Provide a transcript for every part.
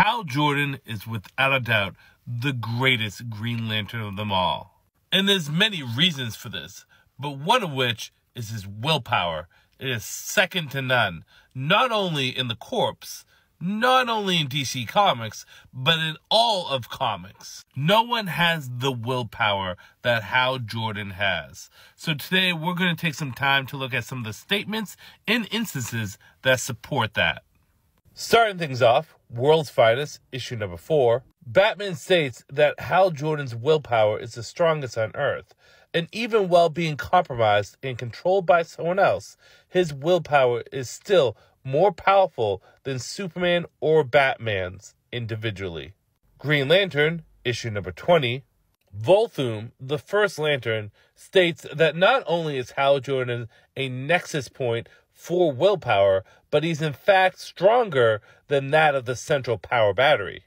Hal Jordan is without a doubt the greatest Green Lantern of them all. And there's many reasons for this, but one of which is his willpower. It is second to none, not only in the Corps, not only in DC Comics, but in all of comics. No one has the willpower that Hal Jordan has. So today we're going to take some time to look at some of the statements and instances that support that. Starting things off, World's Finest, issue number 4. Batman states that Hal Jordan's willpower is the strongest on Earth, and even while being compromised and controlled by someone else, his willpower is still more powerful than Superman or Batman's individually. Green Lantern, issue number 20. Volthoom, the first Lantern, states that not only is Hal Jordan a nexus point for willpower, but he's in fact stronger than that of the central power battery.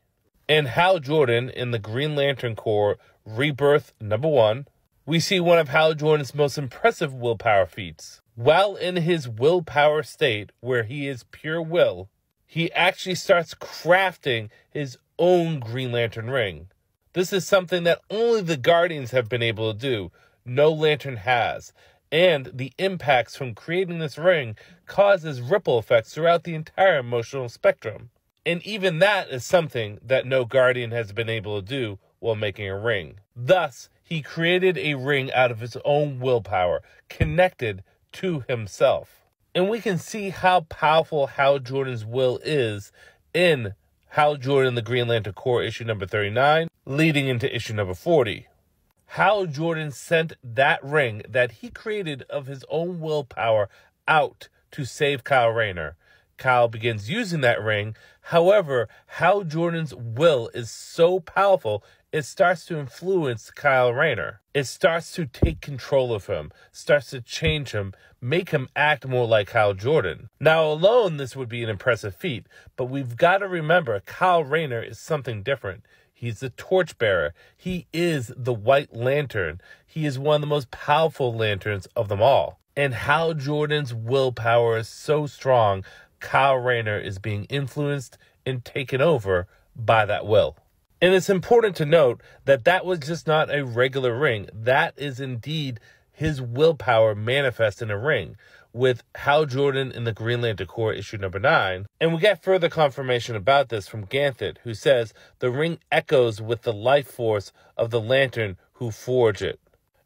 In Hal Jordan, in the Green Lantern Corps Rebirth number 1, we see one of Hal Jordan's most impressive willpower feats. While in his willpower state, where he is pure will, he actually starts crafting his own Green Lantern ring. This is something that only the Guardians have been able to do. No Lantern has. And the impacts from creating this ring causes ripple effects throughout the entire emotional spectrum. And even that is something that no Guardian has been able to do while making a ring. Thus, he created a ring out of his own willpower, connected to himself. And we can see how powerful Hal Jordan's will is in Hal Jordan, the Green Lantern Corps, issue number 39, leading into issue number 40. Hal Jordan sent that ring that he created of his own willpower out to save Kyle Rayner. Kyle begins using that ring. However, Hal Jordan's will is so powerful, it starts to influence Kyle Rayner. It starts to take control of him, starts to change him, make him act more like Hal Jordan. Now, alone, this would be an impressive feat, but we've got to remember Kyle Rayner is something different. He's the torchbearer. He is the White Lantern. He is one of the most powerful lanterns of them all. And Hal Jordan's willpower is so strong, Kyle Rayner is being influenced and taken over by that will. And it's important to note that that was just not a regular ring. That is indeed his willpower manifest in a ring, with Hal Jordan in the Green Lantern Corps issue number 9. And we get further confirmation about this from Ganthet, who says the ring echoes with the life force of the lantern who forged it.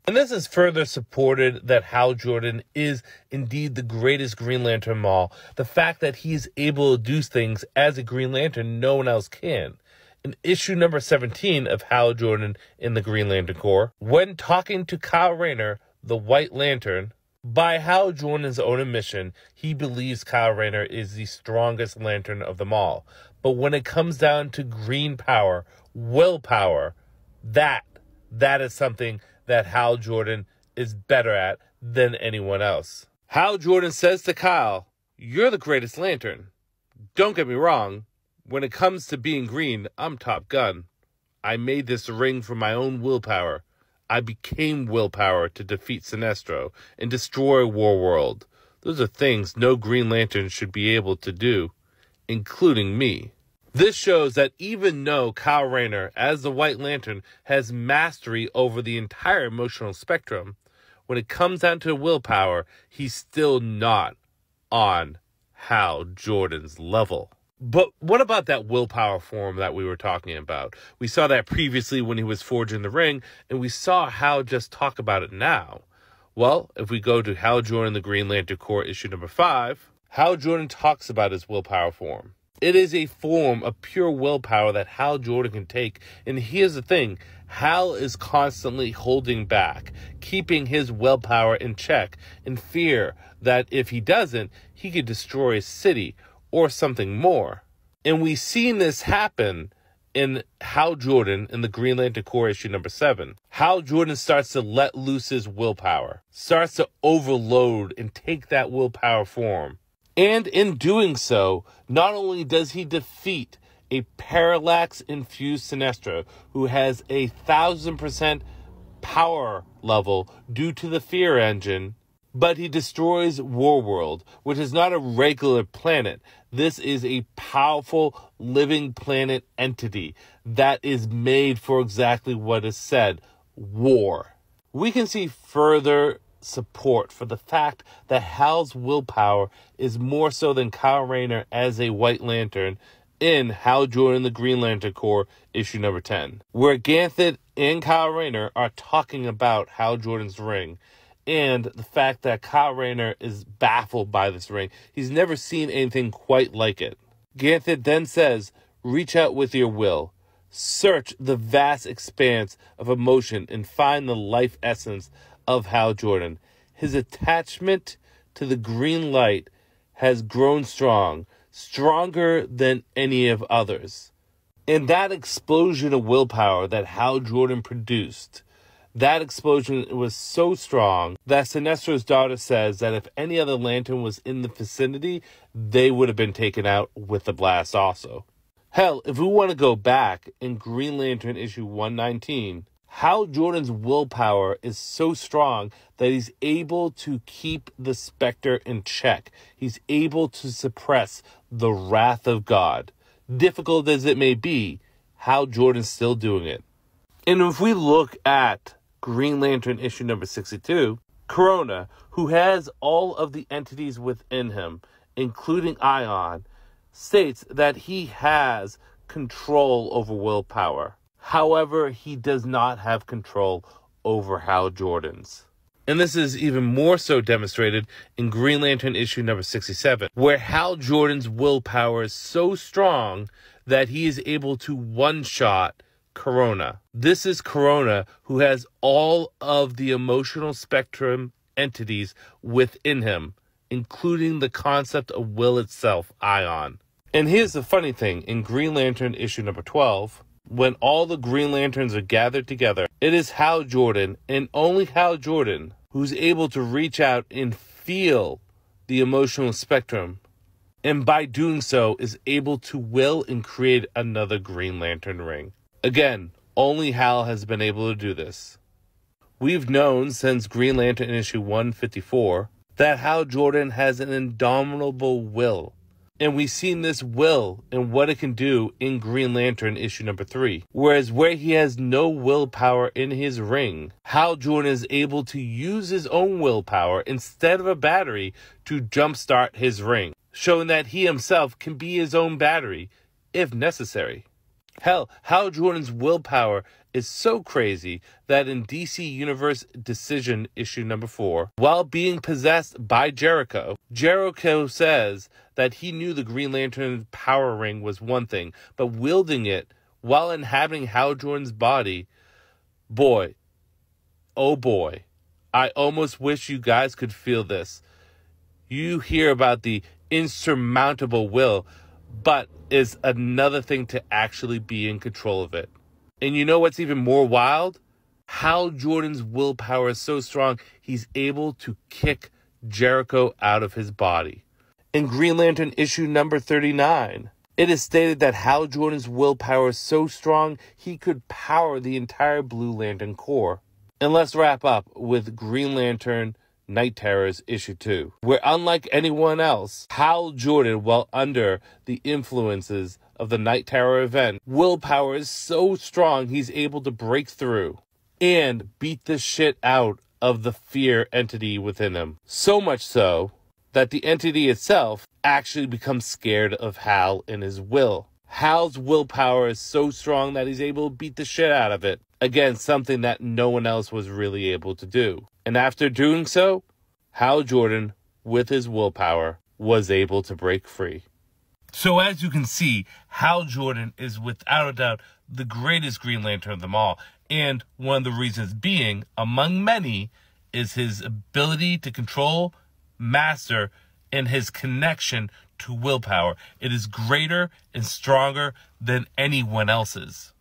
And this is further supported that Hal Jordan is indeed the greatest Green Lantern of all. The fact that he is able to do things as a Green Lantern no one else can. In issue number 17 of Hal Jordan in the Green Lantern Corps, when talking to Kyle Rayner, the White Lantern, by Hal Jordan's own admission, he believes Kyle Rayner is the strongest Lantern of them all. But when it comes down to green power, willpower, that is something that Hal Jordan is better at than anyone else. Hal Jordan says to Kyle, "You're the greatest Lantern. Don't get me wrong. When it comes to being green, I'm Top Gun. I made this ring from my own willpower. I became willpower to defeat Sinestro and destroy Warworld. Those are things no Green Lantern should be able to do, including me." This shows that even though Kyle Rayner, as the White Lantern, has mastery over the entire emotional spectrum, when it comes down to willpower, he's still not on Hal Jordan's level. But what about that willpower form that we were talking about? We saw that previously when he was forging the ring, and we saw Hal just talk about it now. Well, if we go to Hal Jordan, the Green Lantern Corps, issue number 5, Hal Jordan talks about his willpower form. It is a form of pure willpower that Hal Jordan can take. And here's the thing. Hal is constantly holding back, keeping his willpower in check, in fear that if he doesn't, he could destroy a city or something more. And we've seen this happen in Hal Jordan in the Green Lantern Corps issue number 7. Hal Jordan starts to let loose his willpower, starts to overload and take that willpower form. And in doing so, not only does he defeat a parallax-infused Sinestro who has 1,000% power level due to the fear engine, But he destroys Warworld, which is not a regular planet. This is a powerful living planet entity that is made for exactly what is said, war. We can see further support for the fact that Hal's willpower is more so than Kyle Rayner as a White Lantern in Hal Jordan the Green Lantern Corps issue number 10, where Ganthet and Kyle Rayner are talking about Hal Jordan's ring and the fact that Kyle Rayner is baffled by this ring. He's never seen anything quite like it. Ganthet then says, reach out with your will. Search the vast expanse of emotion and find the life essence of Hal Jordan. His attachment to the green light has grown strong, stronger than any of others. And that explosion of willpower that Hal Jordan produced, that explosion was so strong that Sinestro's daughter says that if any other Lantern was in the vicinity, they would have been taken out with the blast also. Hell, if we want to go back in Green Lantern issue 119, Hal Jordan's willpower is so strong that he's able to keep the Spectre in check. He's able to suppress the wrath of God. Difficult as it may be, Hal Jordan's still doing it. And if we look at Green Lantern issue number 62, Corona, who has all of the entities within him, including Ion, states that he has control over willpower. However, he does not have control over Hal Jordan's. And this is even more so demonstrated in Green Lantern issue number 67, where Hal Jordan's willpower is so strong that he is able to one-shot Corona. This is Corona, who has all of the emotional spectrum entities within him, including the concept of will itself, Ion. And here's the funny thing, in Green Lantern issue number 12, when all the Green Lanterns are gathered together, it is Hal Jordan, and only Hal Jordan, who's able to reach out and feel the emotional spectrum, and by doing so is able to will and create another Green Lantern ring. Again, only Hal has been able to do this. We've known since Green Lantern issue 154 that Hal Jordan has an indomitable will. And we've seen this will and what it can do in Green Lantern issue number 3. Whereas where he has no willpower in his ring, Hal Jordan is able to use his own willpower instead of a battery to jumpstart his ring, showing that he himself can be his own battery if necessary. Hell, Hal Jordan's willpower is so crazy that in DC Universe Decision issue number 4, while being possessed by Jericho, Jericho says that he knew the Green Lantern power ring was one thing, but wielding it while inhabiting Hal Jordan's body, boy, oh boy, I almost wish you guys could feel this. You hear about the insurmountable will, but is another thing to actually be in control of it. And you know what's even more wild? Hal Jordan's willpower is so strong, he's able to kick Jericho out of his body. In Green Lantern issue number 39, it is stated that Hal Jordan's willpower is so strong, he could power the entire Blue Lantern Corps. And let's wrap up with Green Lantern Night Terrors issue 2, where unlike anyone else, Hal Jordan, while under the influences of the Night Terror event, willpower is so strong he's able to break through and beat the shit out of the fear entity within him. So much so that the entity itself actually becomes scared of Hal and his will. Hal's willpower is so strong that he's able to beat the shit out of it. Again, something that no one else was really able to do. And after doing so, Hal Jordan, with his willpower, was able to break free. So as you can see, Hal Jordan is without a doubt the greatest Green Lantern of them all. And one of the reasons being, among many, is his ability to control, master, and his connection to willpower. It is greater and stronger than anyone else's.